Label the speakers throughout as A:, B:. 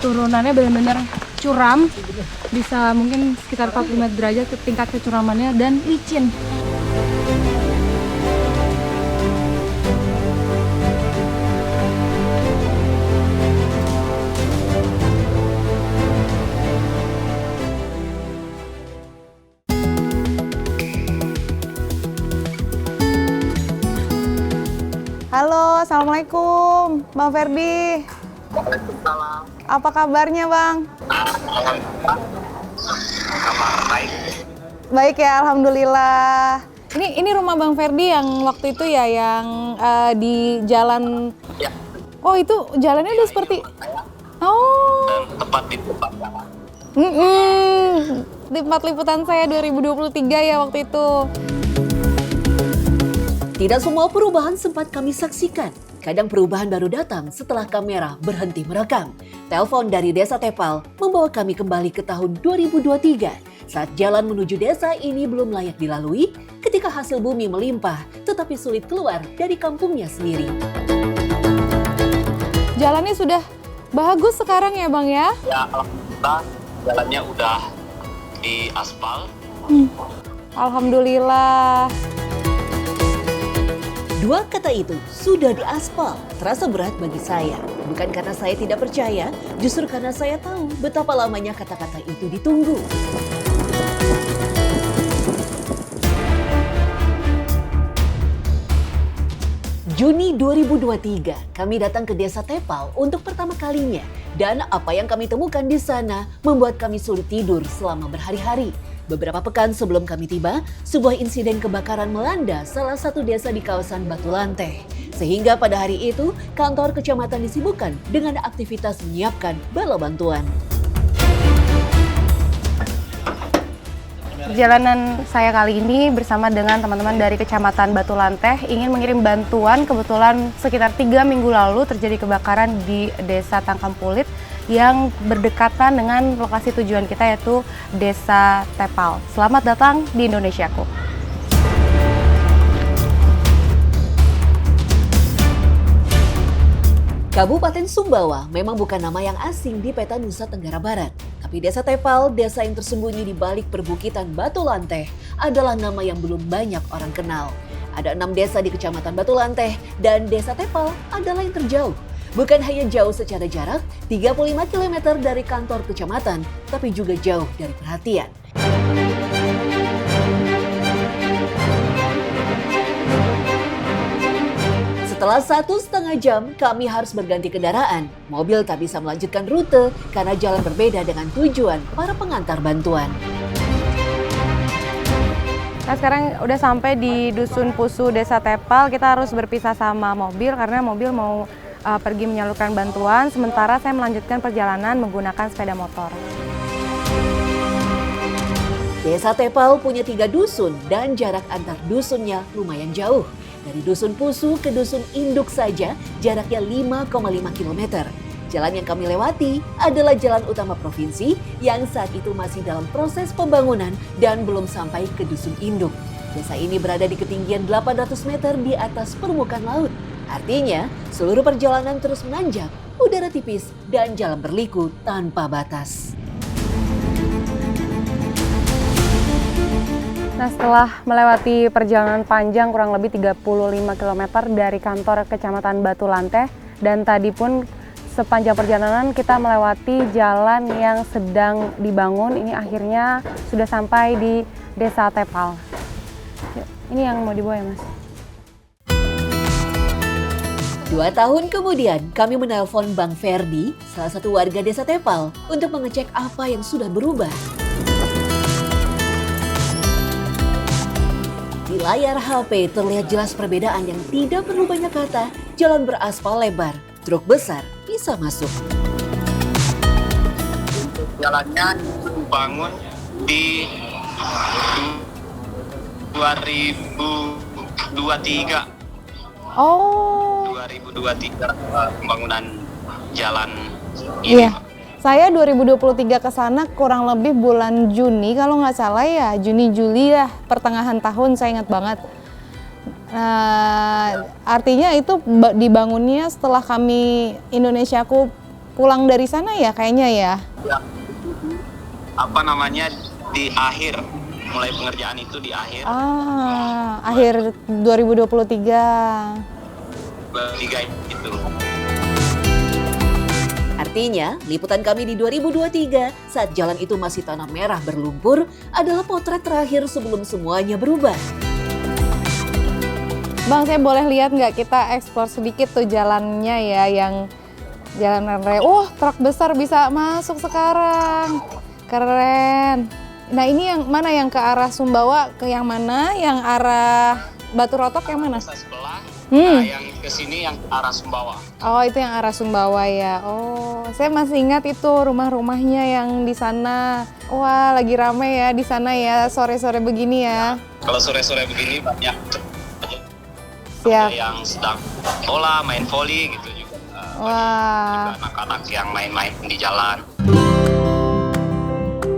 A: turunannya benar-benar curam, bisa mungkin sekitar 45 derajat tingkat kecuramannya, dan licin.
B: Halo, Assalamualaikum Bang Ferdi.
C: Waalaikumsalam.
B: Apa kabarnya Bang?
C: Kabar baik.
B: Baik ya, Alhamdulillah. Ini rumah Bang Ferdi yang waktu itu ya, yang di jalan...
C: Ya.
B: Oh itu jalannya udah seperti... Oh.
C: Tepat di tempat jalan.
B: Di tempat liputan saya 2023 ya waktu itu.
D: Tidak semua perubahan sempat kami saksikan. Kadang perubahan baru datang setelah kamera berhenti merekam. Telepon dari Desa Tepal membawa kami kembali ke tahun 2023 saat jalan menuju desa ini belum layak dilalui ketika hasil bumi melimpah tetapi sulit keluar dari kampungnya sendiri.
B: Jalannya sudah bagus sekarang ya Bang ya?
C: Ya, alhamdulillah jalannya udah di aspal.
B: Alhamdulillah.
D: Dua kata itu sudah diaspal, terasa berat bagi saya. Bukan karena saya tidak percaya, justru karena saya tahu betapa lamanya kata-kata itu ditunggu. Juni 2023, kami datang ke Desa Tepal untuk pertama kalinya. Dan apa yang kami temukan di sana membuat kami sulit tidur selama berhari-hari. Beberapa pekan sebelum kami tiba, sebuah insiden kebakaran melanda salah satu desa di kawasan Batu Lanteh. Sehingga pada hari itu, kantor kecamatan disibukkan dengan aktivitas menyiapkan bala bantuan.
B: Perjalanan saya kali ini bersama dengan teman-teman dari Kecamatan Batu Lanteh ingin mengirim bantuan. Kebetulan sekitar 3 minggu lalu terjadi kebakaran di Desa Tangkampulit yang berdekatan dengan lokasi tujuan kita, yaitu Desa Tepal. Selamat datang di Indonesiaku.
D: Kabupaten Sumbawa memang bukan nama yang asing di peta Nusa Tenggara Barat. Tapi Desa Tepal, desa yang tersembunyi di balik perbukitan Batu Lanteh, adalah nama yang belum banyak orang kenal. Ada 6 desa di Kecamatan Batu Lanteh dan Desa Tepal adalah yang terjauh. Bukan hanya jauh secara jarak, 35 km dari kantor kecamatan, tapi juga jauh dari perhatian. Setelah 1,5 jam, kami harus berganti kendaraan. Mobil tak bisa melanjutkan rute karena jalan berbeda dengan tujuan para pengantar bantuan.
B: Nah sekarang udah sampai di Dusun Pusu Desa Tepal. Kita harus berpisah sama mobil karena mobil mau pergi menyalurkan bantuan. Sementara saya melanjutkan perjalanan menggunakan sepeda motor.
D: Desa Tepal punya 3 dusun dan jarak antar dusunnya lumayan jauh. Dari Dusun Pusu ke Dusun Induk saja jaraknya 5,5 km. Jalan yang kami lewati adalah jalan utama provinsi yang saat itu masih dalam proses pembangunan dan belum sampai ke Dusun Induk. Desa ini berada di ketinggian 800 meter di atas permukaan laut. Artinya, seluruh perjalanan terus menanjak, udara tipis, dan jalan berliku tanpa batas.
B: Nah setelah melewati perjalanan panjang kurang lebih 35 km dari kantor Kecamatan Batu Lanteh, dan tadi pun sepanjang perjalanan kita melewati jalan yang sedang dibangun, ini akhirnya sudah sampai di Desa Tepal. Ini yang mau dibawa ya Mas?
D: 2 tahun kemudian, kami menelpon Bang Ferdi, salah satu warga Desa Tepal, untuk mengecek apa yang sudah berubah. Di layar HP terlihat jelas perbedaan yang tidak perlu banyak kata, jalan beraspal lebar, truk besar bisa masuk.
C: Jalannya dibangun di 2023.
B: Oh.
C: 2023 pembangunan jalan
B: Iya.
C: ini.
B: Saya 2023 ke sana kurang lebih bulan Juni kalau nggak salah ya, Juni-Juli ya, pertengahan tahun saya ingat banget. Nah, artinya itu dibangunnya setelah kami Indonesiaku pulang dari sana ya kayaknya ya?
C: Ya, apa namanya, di akhir, mulai pengerjaan itu di akhir.
B: Akhir 2023.
C: 3 itu.
D: Artinya, liputan kami di 2023 saat jalan itu masih tanah merah berlumpur adalah potret terakhir sebelum semuanya berubah.
B: Bang, saya boleh lihat nggak kita eksplor sedikit tuh jalannya ya, yang jalan raya. Truk besar bisa masuk sekarang. Keren. Nah, ini yang mana, yang ke arah Sumbawa, ke yang mana? Yang arah Batu Rotok yang mana?
C: Sebelah, nah, yang kesini yang ke arah Sumbawa.
B: Oh, itu yang arah Sumbawa ya. Oh, saya masih ingat itu rumah-rumahnya yang di sana. Wah, lagi rame ya di sana ya, sore-sore begini ya.
C: Kalau sore-sore begini banyak
B: Siap.
C: yang sedang bola, main volley gitu juga.
B: Wah.
C: Juga anak-anak yang main-main di jalan.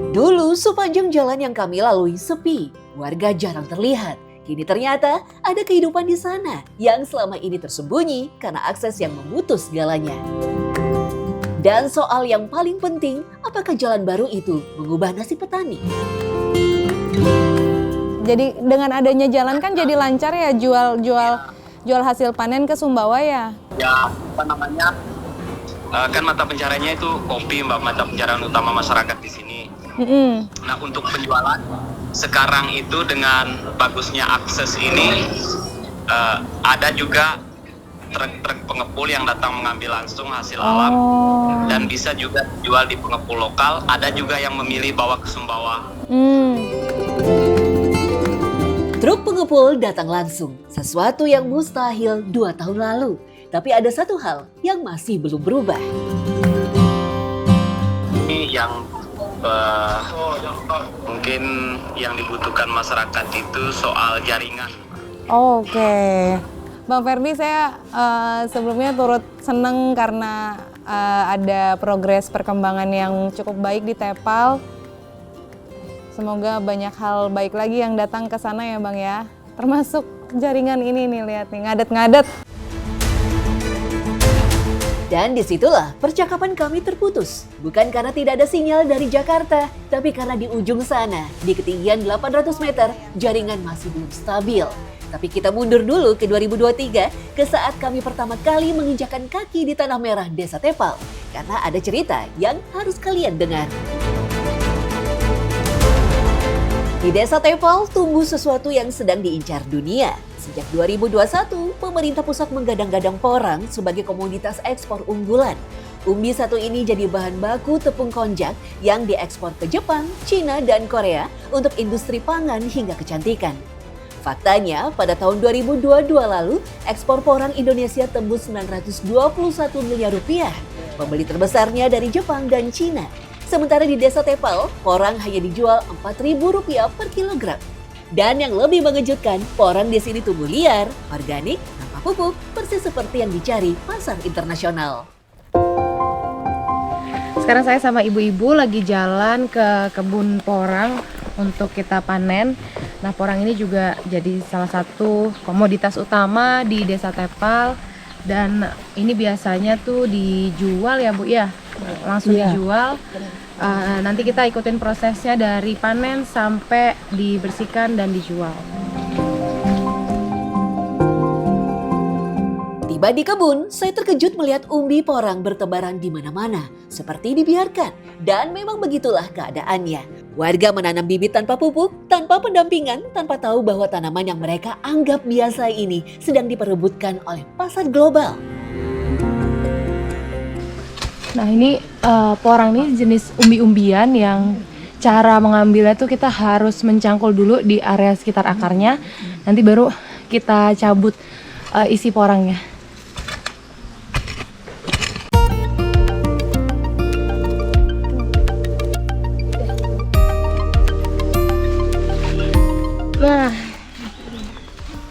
D: Dulu sepanjang jalan yang kami lalui sepi, warga jarang terlihat. Kini ternyata ada kehidupan di sana yang selama ini tersembunyi karena akses yang memutus segalanya. Dan soal yang paling penting, apakah jalan baru itu mengubah nasib petani?
B: Jadi dengan adanya jalan kan jadi lancar ya jual hasil panen ke Sumbawa ya?
C: Ya, apa namanya, kan mata pencariannya itu kopi, Mbak, mata pencarian utama masyarakat di sini. Nah, untuk penjualan sekarang itu dengan bagusnya akses ini, ada juga truk-truk pengepul yang datang mengambil langsung hasil alam dan bisa juga jual di pengepul lokal. Ada juga yang memilih bawa ke Sumbawa.
D: Truk pengepul datang langsung, sesuatu yang mustahil 2 tahun lalu. Tapi ada satu hal yang masih belum berubah.
C: Ini yang mungkin yang dibutuhkan masyarakat itu soal jaringan.
B: Oke. Bang Ferdi, saya sebelumnya turut senang karena ada progres perkembangan yang cukup baik di Tepal. Semoga banyak hal baik lagi yang datang ke sana ya Bang ya. Termasuk jaringan ini nih, lihat nih, ngadet-ngadet.
D: Dan disitulah percakapan kami terputus. Bukan karena tidak ada sinyal dari Jakarta, tapi karena di ujung sana, di ketinggian 800 meter, jaringan masih belum stabil. Tapi kita mundur dulu ke 2023, ke saat kami pertama kali menginjakan kaki di tanah merah Desa Tepal. Karena ada cerita yang harus kalian dengar. Di Desa Tepal tumbuh sesuatu yang sedang diincar dunia. Sejak 2021, pemerintah pusat menggadang-gadang porang sebagai komoditas ekspor unggulan. Umbi satu ini jadi bahan baku tepung konjak yang diekspor ke Jepang, Cina, dan Korea untuk industri pangan hingga kecantikan. Faktanya, pada tahun 2022 lalu, ekspor porang Indonesia tembus 921 miliar rupiah. Pembeli terbesarnya dari Jepang dan Cina. Sementara di Desa Tepal, porang hanya dijual Rp4.000 per kilogram. Dan yang lebih mengejutkan, porang di sini tumbuh liar, organik, tanpa pupuk, persis seperti yang dicari pasar internasional.
B: Sekarang saya sama ibu-ibu lagi jalan ke kebun porang untuk kita panen. Nah, porang ini juga jadi salah satu komoditas utama di Desa Tepal. Dan ini biasanya tuh dijual ya Bu ya, langsung dijual. Nanti kita ikutin prosesnya dari panen sampai dibersihkan dan dijual.
D: Tiba di kebun, saya terkejut melihat umbi porang bertebaran di mana-mana, seperti dibiarkan. Dan memang begitulah keadaannya. Warga menanam bibit tanpa pupuk, tanpa pendampingan, tanpa tahu bahwa tanaman yang mereka anggap biasa ini sedang diperebutkan oleh pasar global.
A: Nah ini porang ini jenis umbi-umbian yang cara mengambilnya tuh kita harus mencangkul dulu di area sekitar akarnya. Nanti baru kita cabut isi porangnya. Nah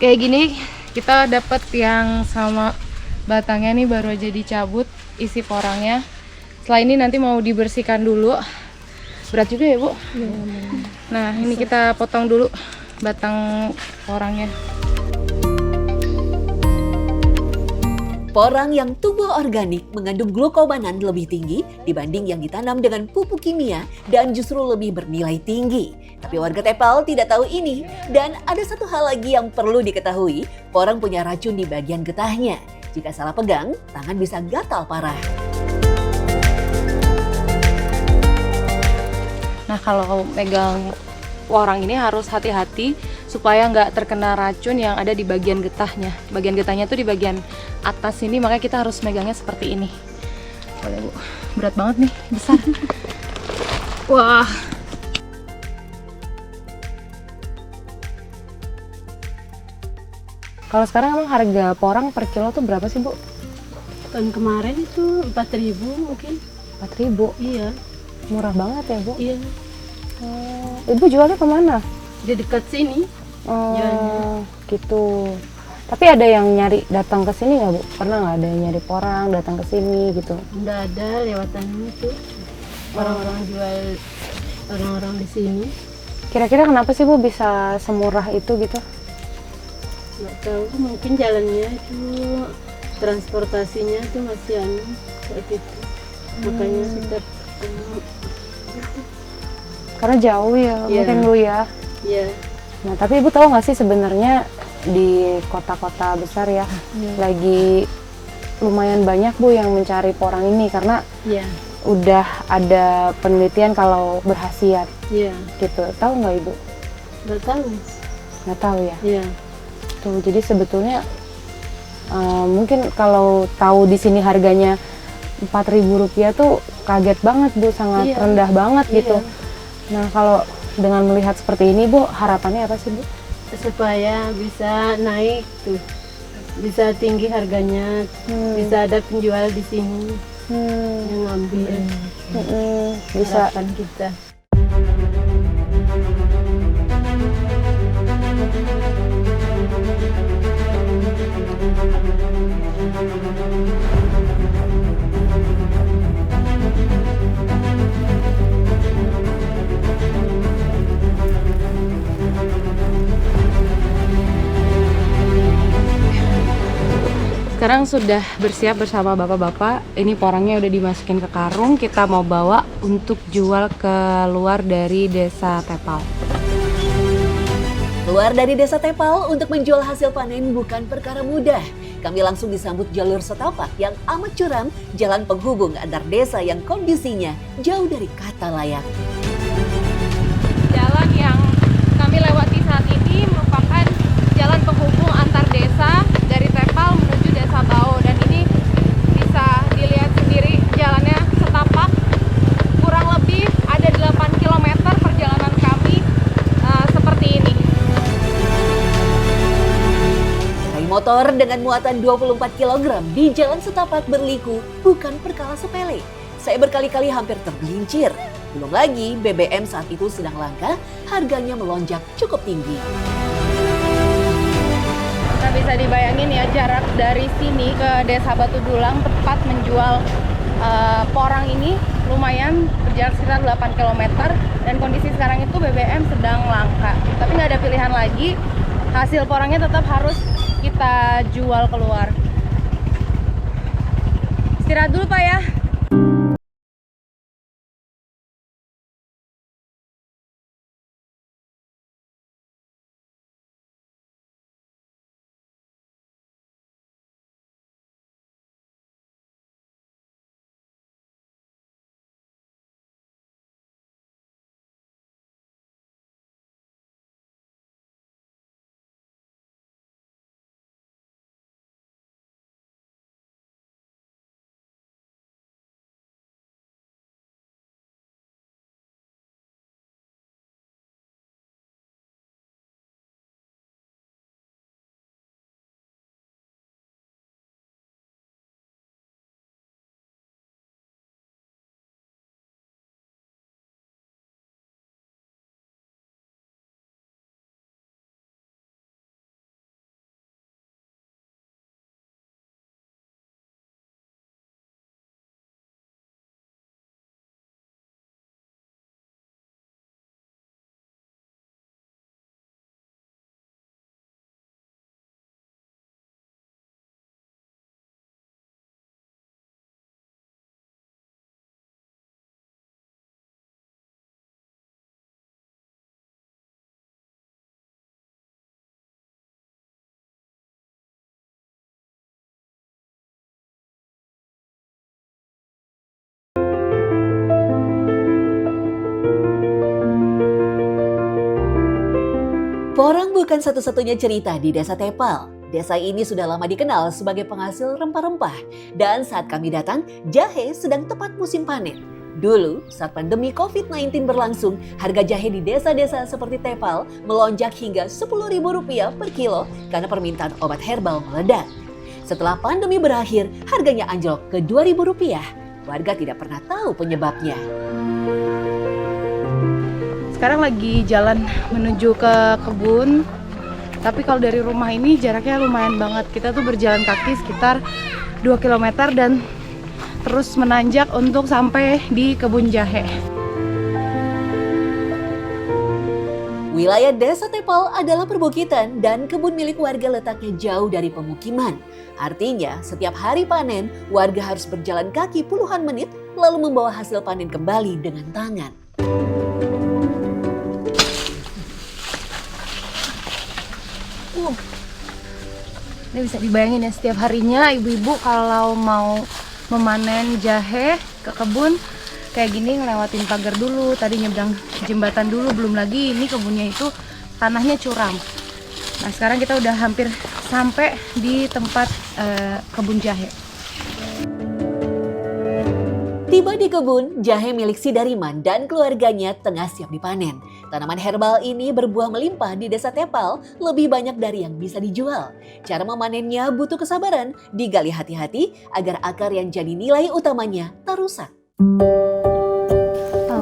A: kayak gini kita dapat yang sama batangnya nih, baru aja dicabut isi porangnya. Setelah ini nanti mau dibersihkan dulu. Berat juga ya Bu? Nah ini kita potong dulu batang porangnya.
D: Porang yang tumbuh organik mengandung glukomanan lebih tinggi dibanding yang ditanam dengan pupuk kimia dan justru lebih bernilai tinggi. Tapi warga Tepal tidak tahu ini. Dan ada satu hal lagi yang perlu diketahui, porang punya racun di bagian getahnya. Jika salah pegang, tangan bisa gatal parah.
A: Nah, kalau megang porang ini harus hati-hati supaya nggak terkena racun yang ada di bagian getahnya. Bagian getahnya tuh di bagian atas ini, makanya kita harus megangnya seperti ini. Boleh Bu, berat banget nih, besar. Wah.
B: Kalau sekarang emang harga porang per kilo tuh berapa sih Bu?
E: Tahun kemarin itu 4.000 mungkin.
B: 4.000?
E: Iya,
B: Murah banget ya Bu?
E: iya.
B: Ibu jualnya kemana?
E: Di dekat sini.
B: Oh, gitu. Tapi ada yang nyari datang ke sini nggak Bu? Pernah nggak ada yang nyari porang datang ke sini gitu?
E: Udah ada lewatan itu. Orang-orang jual, orang-orang di sini.
B: Kira-kira kenapa sih Bu bisa semurah itu gitu?
E: Nggak tahu, mungkin jalannya itu transportasinya itu masih kayak gitu. Makanya kita
B: Karena jauh ya,
E: Iya.
B: mungkin Bu ya.
E: ya
B: Nah, tapi Ibu tahu nggak sih sebenarnya di kota-kota besar ya, lagi lumayan banyak Bu yang mencari porang ini karena
E: ya
B: udah ada penelitian kalau berkhasiat
E: ya
B: gitu. Tahu nggak Ibu?
E: nggak tahu.
B: Nggak tahu ya.
E: Ya
B: Tuh, jadi sebetulnya mungkin kalau tahu di sini harganya Rp4.000 tuh kaget banget Bu, sangat
E: Iya.
B: rendah banget
E: Iya.
B: gitu. Nah, kalau dengan melihat seperti ini Bu, harapannya apa sih Bu?
E: supaya bisa naik tuh, bisa tinggi harganya, bisa ada penjual di sini yang ngambil.
B: Bisa.
E: Harapan kita.
A: Sekarang sudah bersiap bersama bapak-bapak. Ini porangnya udah dimasukin ke karung. Kita mau bawa untuk jual keluar dari desa Tepal.
D: Keluar dari desa Tepal untuk menjual hasil panen bukan perkara mudah. Kami langsung disambut jalur setapak yang amat curam, jalan penghubung antar desa yang kondisinya jauh dari kata layak.
A: Jalan yang kami lewati saat ini merupakan jalan penghubung antar desa dari Tepal menuju desa Bau, dan ini bisa dilihat sendiri jalannya setapak, kurang lebih ada 8 km perjalanan kami seperti ini.
D: Gerai motor dengan muatan 24 kg di jalan setapak berliku bukan perkara sepele. Saya berkali-kali hampir tergelincir. Belum lagi BBM saat itu sedang langka, harganya melonjak cukup tinggi.
A: Nah, bisa dibayangin ya, jarak dari sini ke desa Batu Dulang tempat menjual porang ini lumayan, berjarak sekitar 8 km, dan kondisi sekarang itu BBM sedang langka. Tapi nggak ada pilihan lagi, hasil porangnya tetap harus kita jual keluar. Istirahat dulu Pak ya.
D: Porang bukan satu-satunya cerita di Desa Tepal. Desa ini sudah lama dikenal sebagai penghasil rempah-rempah. Dan saat kami datang, jahe sedang tepat musim panen. Dulu, saat pandemi COVID-19 berlangsung, harga jahe di desa-desa seperti Tepal melonjak hingga Rp10.000 per kilo karena permintaan obat herbal meledak. Setelah pandemi berakhir, harganya anjlok ke Rp2.000. Warga tidak pernah tahu penyebabnya.
A: Sekarang lagi jalan menuju ke kebun. Tapi kalau dari rumah ini jaraknya lumayan banget. Kita tuh berjalan kaki sekitar 2 km dan terus menanjak untuk sampai di kebun jahe.
D: Wilayah Desa Tepal adalah perbukitan dan kebun milik warga letaknya jauh dari pemukiman. Artinya, setiap hari panen, warga harus berjalan kaki puluhan menit lalu membawa hasil panen kembali dengan tangan.
A: Ini bisa dibayangin ya, setiap harinya ibu-ibu kalau mau memanen jahe ke kebun kayak gini ngelewatin pagar dulu, tadi nyebrang jembatan dulu, belum lagi ini kebunnya itu tanahnya curam. Nah sekarang kita udah hampir sampai di tempat kebun jahe.
D: Tiba di kebun, jahe milik Si Dariman dan keluarganya tengah siap dipanen. Tanaman herbal ini berbuah melimpah di Desa Tepal, lebih banyak dari yang bisa dijual. Cara memanennya butuh kesabaran, digali hati-hati agar akar yang jadi nilai utamanya tak rusak.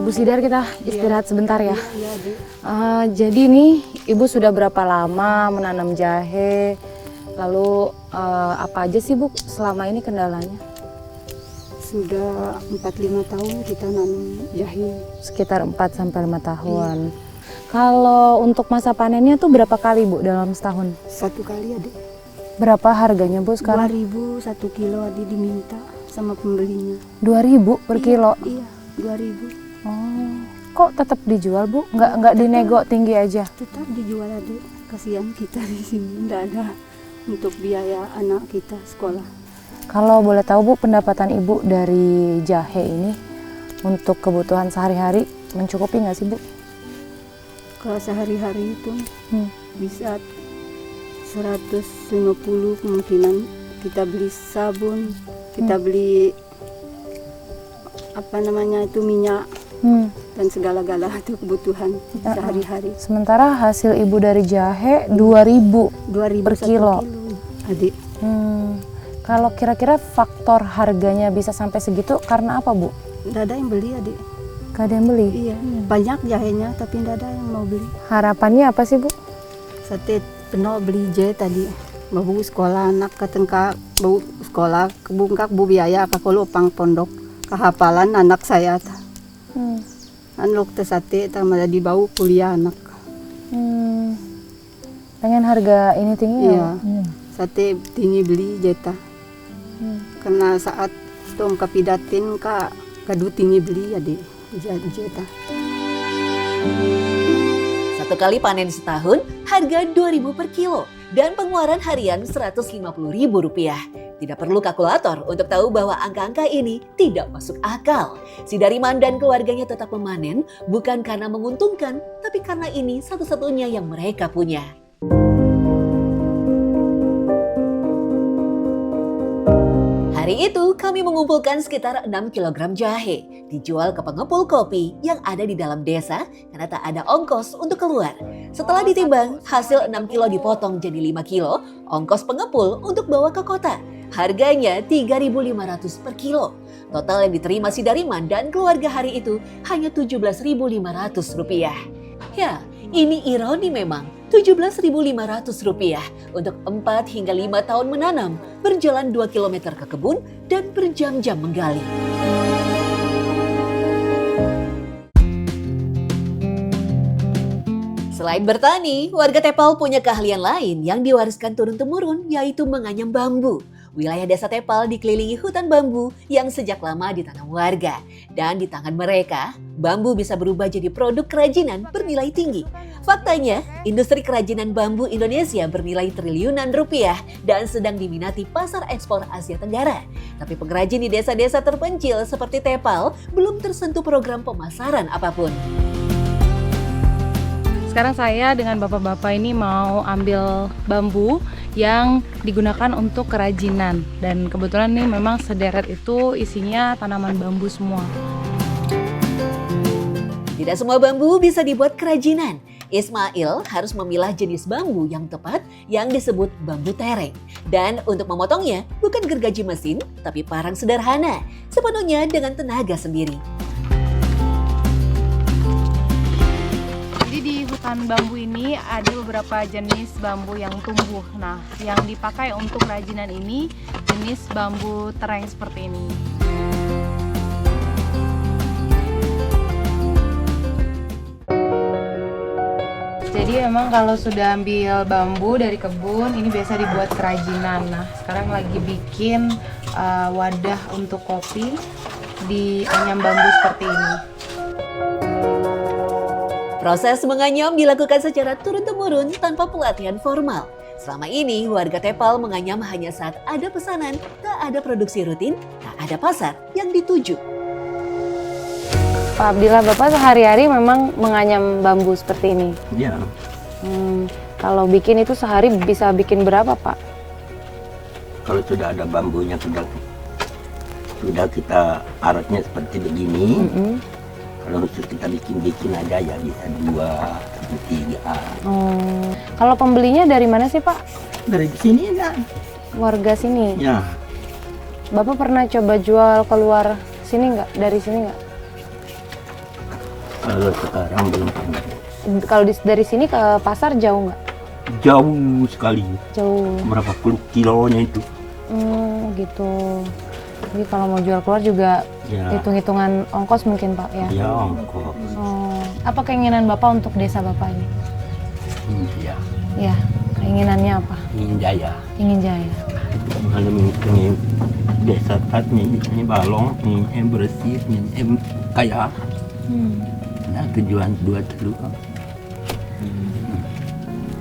B: Bu Sidar, kita istirahat sebentar ya. Jadi nih Ibu sudah berapa lama menanam jahe? Lalu apa aja sih Bu selama ini kendalanya?
E: Sudah 4-5 tahun kita nanam jahe.
B: Sekitar 4-5 tahun. Kalau untuk masa panennya tuh berapa kali Bu dalam setahun?
E: 1 kali Adik.
B: Berapa harganya Bu sekarang?
E: 2.000 1 kilo Adik diminta sama pembelinya.
B: 2.000 per kilo?
E: Iya, 2.000.
B: Oh, kok tetap dijual Bu? Nggak dinego tinggi aja?
E: Tetap dijual Adik. Kasihan kita di sini, nggak ada untuk biaya anak kita sekolah.
B: Kalau boleh tahu Bu, pendapatan Ibu dari jahe ini untuk kebutuhan sehari-hari mencukupi nggak sih Bu?
E: Kalau sehari-hari itu bisa 150 kemungkinan. Kita beli sabun, kita beli minyak dan segala-gala itu kebutuhan sehari-hari.
B: Sementara hasil Ibu dari jahe 2.000 per kilo.
E: Adik.
B: Kalau kira-kira faktor harganya bisa sampai segitu karena apa Bu?
E: Nggak ada yang beli Adik.
B: Nggak ada yang beli?
E: Iya, banyak jahenya tapi nggak ada yang mau beli.
B: Harapannya apa sih Bu?
E: Sate penuh beli jahe tadi. Babu sekolah anak katengka babu sekolah kebungkak bu biaya kakulu pang pondok kehafalan anak saya. Anlok teh sate tamada dibau kuliah anak.
B: Pengen harga ini tinggi ya?
E: Iya. Sate tinggi beli jeta. Karena saat tong kapidatin kadu tinggi beli ya di jeta.
D: Satu kali panen setahun, harga Rp2.000 per kilo dan pengeluaran harian Rp150.000. Tidak perlu kalkulator untuk tahu bahwa angka-angka ini tidak masuk akal. Si Dariman dan keluarganya tetap memanen bukan karena menguntungkan, tapi karena ini satu-satunya yang mereka punya. Hari itu kami mengumpulkan sekitar 6 kg jahe, dijual ke pengepul kopi yang ada di dalam desa karena tak ada ongkos untuk keluar. Setelah ditimbang, hasil 6 kilo dipotong jadi 5 kilo, ongkos pengepul untuk bawa ke kota. Harganya Rp3.500 per kilo. Total yang diterima Si Dariman dan keluarga hari itu hanya Rp17.500. Ya, ini ironi memang. Rp17.500 untuk 4 hingga 5 tahun menanam, berjalan 2 km ke kebun, dan berjam-jam menggali. Selain bertani, warga Tepal punya keahlian lain yang diwariskan turun-temurun, yaitu menganyam bambu. Wilayah Desa Tepal dikelilingi hutan bambu yang sejak lama ditanam warga. Dan di tangan mereka, bambu bisa berubah jadi produk kerajinan bernilai tinggi. Faktanya, industri kerajinan bambu Indonesia bernilai triliunan rupiah dan sedang diminati pasar ekspor Asia Tenggara. Tapi pengrajin di desa-desa terpencil seperti Tepal belum tersentuh program pemasaran apapun.
A: sekarang saya dengan bapak-bapak ini mau ambil bambu yang digunakan untuk kerajinan. Dan kebetulan nih memang sederet itu isinya tanaman bambu semua.
D: Tidak semua bambu bisa dibuat kerajinan. Ismail harus memilah jenis bambu yang tepat yang disebut bambu tereng. Dan untuk memotongnya bukan gergaji mesin, tapi parang sederhana, sepenuhnya dengan tenaga sendiri.
A: Jadi di hutan bambu ini ada beberapa jenis bambu yang tumbuh. Nah, yang dipakai untuk kerajinan ini jenis bambu tereng seperti ini. Jadi memang kalau sudah ambil bambu dari kebun, ini biasa dibuat kerajinan. Nah, sekarang lagi bikin wadah untuk kopi di anyam bambu seperti ini.
D: Proses menganyam dilakukan secara turun-temurun tanpa pelatihan formal. Selama ini, warga Tepal menganyam hanya saat ada pesanan, tak ada produksi rutin, tak ada pasar yang dituju.
B: Pak Abdillah, Bapak sehari-hari memang menganyam bambu seperti ini?
F: Ya,
B: Kalau bikin itu sehari bisa bikin berapa, Pak?
F: kalau sudah ada bambunya sudah kita aratnya seperti begini. Kalau khusus kita bikin aja ya bisa 2, 3.
B: Kalau pembelinya dari mana sih, Pak?
F: Dari sini ya.
B: Warga sini?
F: Ya,
B: Bapak pernah coba jual keluar sini nggak? Dari sini nggak?
F: kalau sekarang belum pernah.
B: Kalau dari sini ke pasar jauh nggak?
F: Jauh sekali.
B: Jauh.
F: Berapa puluh kilonya itu.
B: Gitu. Jadi kalau mau jual keluar juga
F: Ya,
B: hitung-hitungan ongkos mungkin, Pak, ya?
F: ya ongkos.
B: Apa keinginan Bapak untuk desa Bapak ini?
F: Ya,
B: Ya, keinginannya apa?
F: ingin jaya.
B: Ingin jaya.
F: Kalau ingin desa tatnya misalnya balong, ingin bersih, ingin kaya. Nah, tujuan 2 dulu.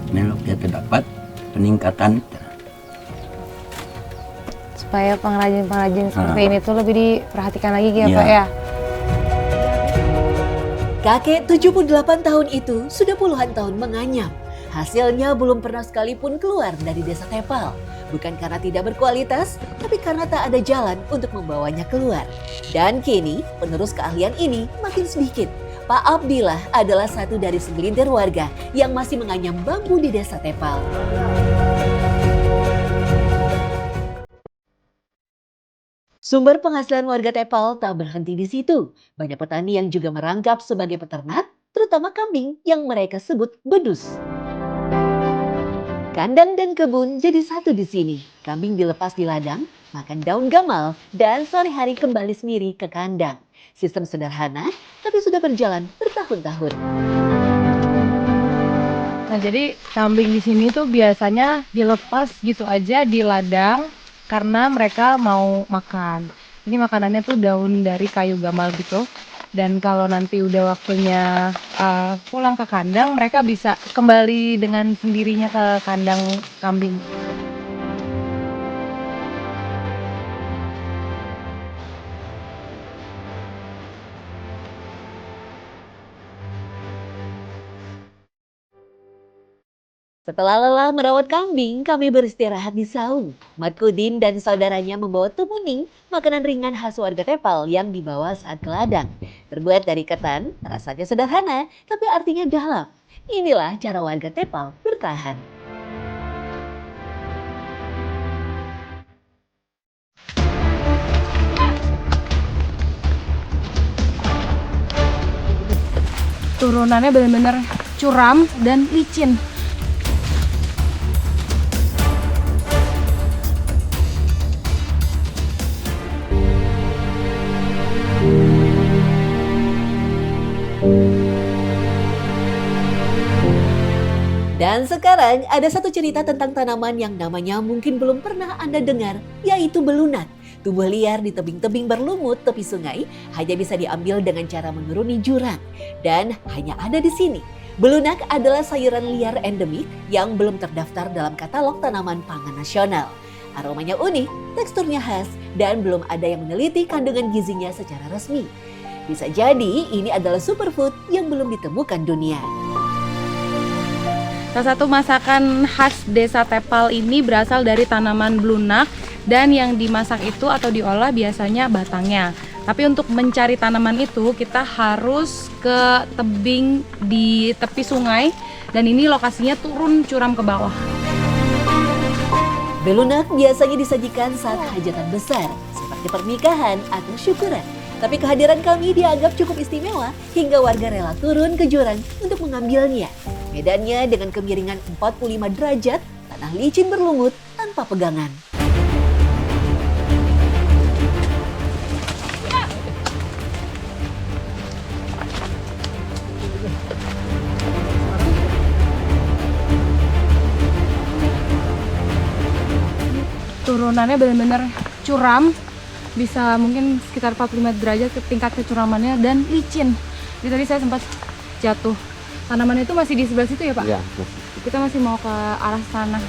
F: Melok ya terdapat peningkatan.
B: Supaya pengrajin-pengrajin seperti ini tuh lebih diperhatikan lagi ya,
F: Iya.
B: Pak, ya?
D: Kakek 78 tahun itu sudah puluhan tahun menganyam. Hasilnya belum pernah sekalipun keluar dari desa Tepal. Bukan karena tidak berkualitas, tapi karena tak ada jalan untuk membawanya keluar. Dan kini, penerus keahlian ini makin sedikit. Pak Abdillah adalah satu dari segelintir warga yang masih menganyam bambu di desa Tepal. Sumber penghasilan warga Tepal tak berhenti di situ. Banyak petani yang juga merangkap sebagai peternak, terutama kambing yang mereka sebut bedus. Kandang dan kebun jadi satu di sini. Kambing dilepas di ladang, makan daun gamal, dan sore hari kembali sendiri ke kandang. Sistem sederhana, tapi sudah berjalan bertahun-tahun.
A: Nah, jadi kambing di sini tuh biasanya dilepas gitu aja di ladang karena mereka mau makan. Ini makanannya tuh daun dari kayu gamal gitu. Dan kalau nanti udah waktunya pulang ke kandang, mereka bisa kembali dengan sendirinya ke kandang kambing.
D: Setelah lelah merawat kambing, kami beristirahat di saung. Matkudin dan saudaranya membawa temuning, makanan ringan khas warga Tepal yang dibawa saat ke ladang. Terbuat dari ketan, rasanya sederhana, tapi artinya dalam. Inilah cara warga Tepal bertahan.
A: Turunannya benar-benar curam dan licin.
D: Dan sekarang ada satu cerita tentang tanaman yang namanya mungkin belum pernah Anda dengar, yaitu belunak. Tumbuh liar di tebing-tebing berlumut tepi sungai, hanya bisa diambil dengan cara menuruni jurang. Dan hanya ada di sini. Belunak adalah sayuran liar endemik yang belum terdaftar dalam katalog tanaman pangan nasional. Aromanya unik, teksturnya khas, dan belum ada yang meneliti kandungan gizinya secara resmi. Bisa jadi ini adalah superfood yang belum ditemukan dunia.
A: Salah satu masakan khas Desa Tepal ini berasal dari tanaman blunak dan yang dimasak itu atau diolah biasanya batangnya. Tapi untuk mencari tanaman itu kita harus ke tebing di tepi sungai dan ini lokasinya turun curam ke bawah.
D: Belunak biasanya disajikan saat hajatan besar, seperti pernikahan atau syukuran. Tapi kehadiran kami dianggap cukup istimewa hingga warga rela turun ke jurang untuk mengambilnya. Medannya dengan kemiringan 45 derajat, tanah licin berlumut tanpa pegangan.
A: Turunannya benar-benar curam, bisa mungkin sekitar 45 derajat ke tingkat kecuramannya dan licin. Jadi tadi saya sempat jatuh. Tanaman itu masih di sebelah situ ya Pak?
F: Iya.
A: Kita masih mau ke arah sana.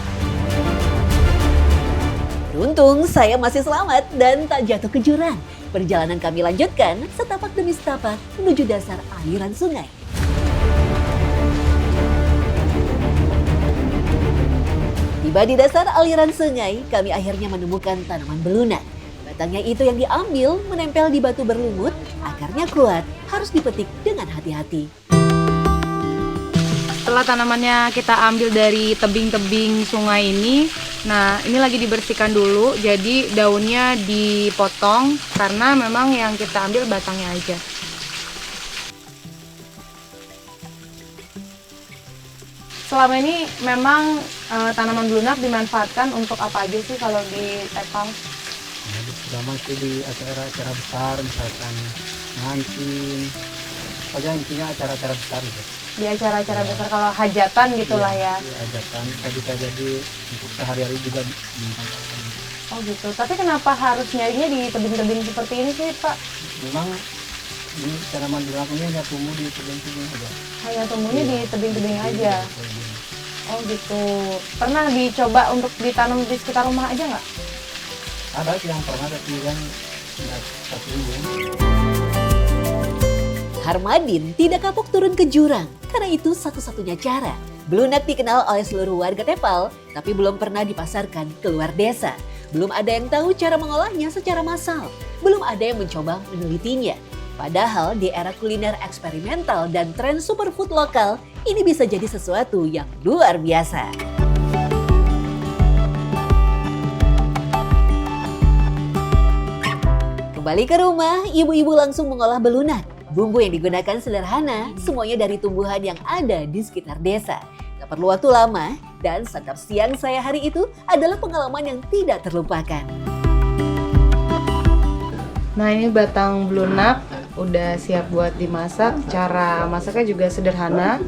D: Beruntung saya masih selamat dan tak jatuh ke jurang. Perjalanan kami lanjutkan setapak demi setapak menuju dasar aliran sungai. Tiba di dasar aliran sungai, kami akhirnya menemukan tanaman belunak. Batangnya itu yang diambil menempel di batu berlumut, akarnya kuat, harus dipetik dengan hati-hati.
A: Setelah tanamannya kita ambil dari tebing-tebing sungai ini, nah ini lagi dibersihkan dulu, jadi daunnya dipotong karena memang yang kita ambil batangnya aja. Selama ini memang tanaman belunak dimanfaatkan untuk apa aja sih kalau di Tepal?
G: Pertama itu di acara-acara besar, misalkan ngantin, pokoknya intinya acara-acara besar gitu.
A: Di acara-acara besar kalau hajatan gitulah ya.
G: Di hajatan, bisa jadi untuk sehari-hari juga dimanfaatkan.
A: Oh gitu. Tapi kenapa harus nyarinya di tebing-tebing seperti ini sih Pak?
G: Memang ini tanaman belunak ini hanya tumbuh di tebing-tebing aja.
A: Hanya tumbuhnya di tebing-tebing aja.
G: Iya.
A: Oh gitu. Pernah dicoba untuk ditanam di sekitar rumah aja nggak?
G: Ada sih yang pernah, tapi kan nggak tertumbuh.
D: Harmadin tidak kapok turun ke jurang, karena itu satu-satunya cara. Belunak dikenal oleh seluruh warga Tepal, tapi belum pernah dipasarkan keluar desa. Belum ada yang tahu cara mengolahnya secara massal. Belum ada yang mencoba menelitinya. Padahal di era kuliner eksperimental dan tren superfood lokal, ini bisa jadi sesuatu yang luar biasa. Kembali ke rumah, ibu-ibu langsung mengolah belunak. Bumbu yang digunakan sederhana, semuanya dari tumbuhan yang ada di sekitar desa. Tak perlu waktu lama, dan santap siang saya hari itu adalah pengalaman yang tidak terlupakan.
A: Nah ini batang belunak udah siap buat dimasak. Cara masaknya juga sederhana.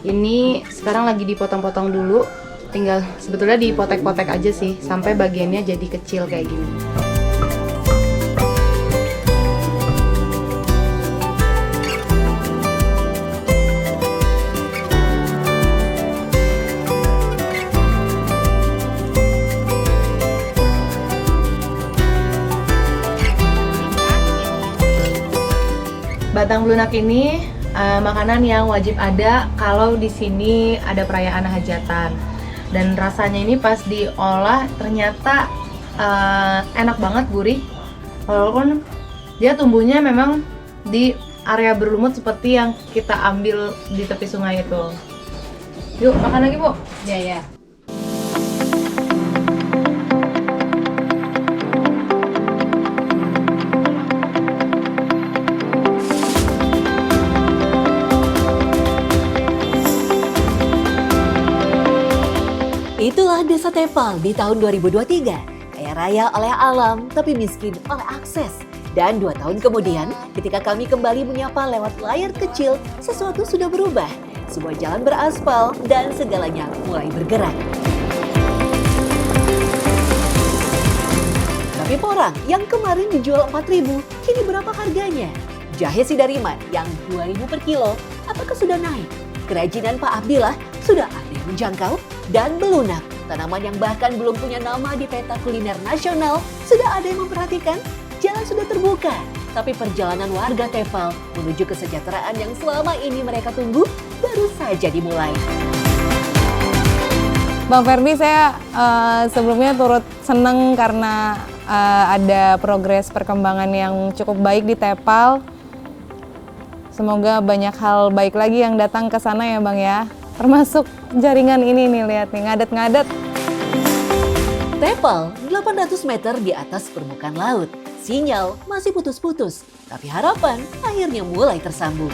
A: Ini sekarang lagi dipotong-potong dulu. Tinggal sebetulnya dipotek-potek aja sih sampai bagiannya jadi kecil kayak gini. Batang belunak ini makanan yang wajib ada kalau di sini ada perayaan hajatan. Dan rasanya ini pas diolah ternyata enak banget, gurih. Walaupun dia tumbuhnya memang di area berlumut seperti yang kita ambil di tepi sungai itu. Yuk makan lagi Bu. Ya.
D: Itulah Desa Tepal di tahun 2023. Kaya raya oleh alam, tapi miskin oleh akses. Dan 2 tahun kemudian, ketika kami kembali menyapa lewat layar kecil, sesuatu sudah berubah. Sebuah jalan beraspal dan segalanya mulai bergerak. Tapi porang yang kemarin dijual 4.000, kini berapa harganya? Jahe Sidariman yang 2.000 per kilo, apakah sudah naik? Kerajinan Pak Abdillah sudah ada yang menjangkau? Dan belunak, tanaman yang bahkan belum punya nama di peta kuliner nasional, sudah ada yang memperhatikan? Jalan sudah terbuka, tapi perjalanan warga Tepal menuju kesejahteraan yang selama ini mereka tunggu baru saja dimulai.
B: Bang Ferdi, saya sebelumnya turut senang karena ada progres perkembangan yang cukup baik di Tepal. Semoga banyak hal baik lagi yang datang ke sana ya Bang ya. Termasuk jaringan ini nih, lihat nih, ngadet-ngadet.
D: Tepal 800 meter di atas permukaan laut. Sinyal masih putus-putus, tapi harapan akhirnya mulai tersambung.